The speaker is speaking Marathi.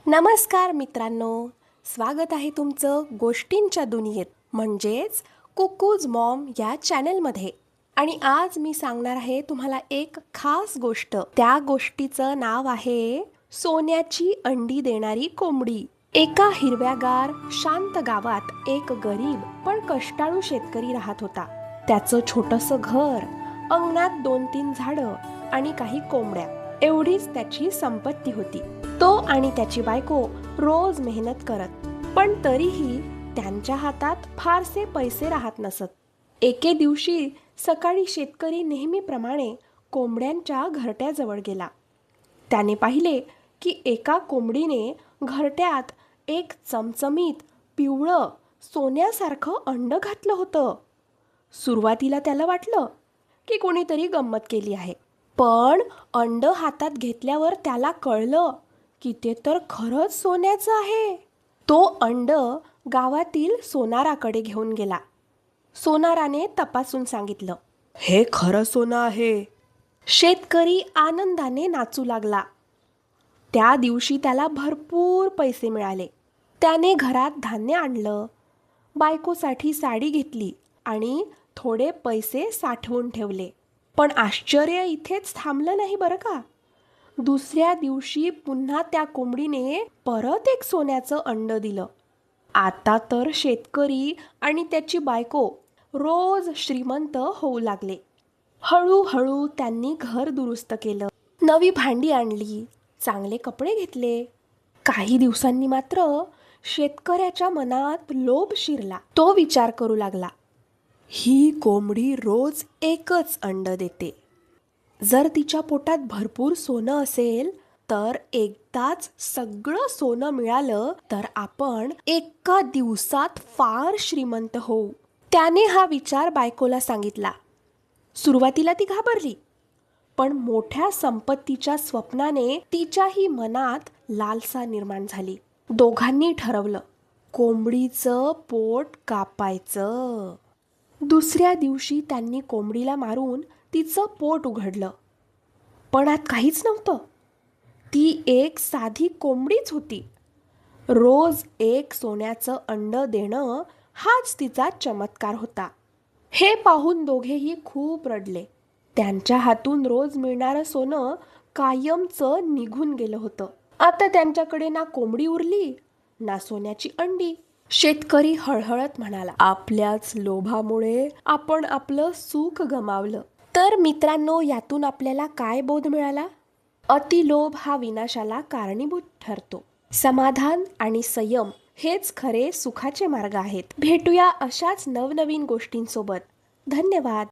नमस्कार मित्रांनो, स्वागत आहे तुमचं गोष्टींच्या दुनियेत म्हणजेच कुकूज मॉम या चॅनलमध्ये. आणि आज मी सांगणार आहे तुम्हाला एक खास गोष्ट. त्या गोष्टीचं नाव आहे सोन्याची अंडी देणारी कोंबडी. एका हिरव्यागार शांत गावात एक गरीब पण कष्टाळू शेतकरी राहत होता. त्याचं छोटंसं घर, अंगणात 2-3 झाडं आणि काही कोंबड्या एवढीच त्याची संपत्ती होती. तो आणि त्याची बायको रोज मेहनत करत, पण तरीही त्यांच्या हातात फारसे पैसे राहत नसत. एके दिवशी सकाळी शेतकरी नेहमीप्रमाणे कोंबड्यांच्या घरट्याजवळ गेला. त्याने पाहिले की एका कोंबडीने घरट्यात एक चमचमीत पिवळं सोन्यासारखं अंड घातलं होतं. सुरुवातीला त्याला वाटलं की कोणीतरी गंमत केली आहे, पण अंड हातात घेतल्यावर त्याला कळलं की ते तर खरंच सोन्याचं आहे. तो अंड गावातील सोनाराकडे घेऊन गेला. सोनाराने तपासून सांगितलं, हे खरं सोनं आहे. शेतकरी आनंदाने नाचू लागला. त्या दिवशी त्याला भरपूर पैसे मिळाले. त्याने घरात धान्य आणलं, बायकोसाठी साडी घेतली आणि थोडे पैसे साठवून ठेवले. पण आश्चर्य इथेच थांबलं नाही बरं का. दुसऱ्या दिवशी पुन्हा त्या कोंबडीने परत एक सोन्याचं अंड दिलं. आता तर शेतकरी आणि त्याची बायको रोज श्रीमंत होऊ लागले. हळूहळू त्यांनी घर दुरुस्त केलं, नवी भांडी आणली, चांगले कपडे घेतले. काही दिवसांनी मात्र शेतकऱ्याच्या मनात लोभ शिरला. तो विचार करू लागला, ही कोंबडी रोज एकच अंड देते. जर तिच्या पोटात भरपूर सोनं असेल तर एकदाच सगळं सोनं मिळालं तर आपण एका दिवसात फार श्रीमंत होऊ. त्याने हा विचार बायकोला सांगितला. सुरुवातीला ती घाबरली, पण मोठ्या संपत्तीच्या स्वप्नाने तिच्याही मनात लालसा निर्माण झाली. दोघांनी ठरवलं, कोंबडीचं पोट कापायचं. दुसऱ्या दिवशी त्यांनी कोंबडीला मारून तिचं पोट उघडलं, पण आत काहीच नव्हतं. ती एक साधी कोंबडीच होती. रोज एक सोन्याचं अंड देणं हाच तिचा चमत्कार होता. हे पाहून दोघेही खूप रडले. त्यांच्या हातून रोज मिळणारं सोनं कायमचं निघून गेलं होतं. आता त्यांच्याकडे ना कोंबडी उरली ना सोन्याची अंडी. शेतकरी हळहळत म्हणाला, आपल्याच लोभामुळे आपण आपलं सुख गमावलं. तर मित्रांनो, यातून आपल्याला काय बोध मिळाला? अतिलोभ हा विनाशाला कारणीभूत ठरतो. समाधान आणि संयम हेच खरे सुखाचे मार्ग आहेत. भेटूया अशाच नवनवीन गोष्टींसोबत. धन्यवाद.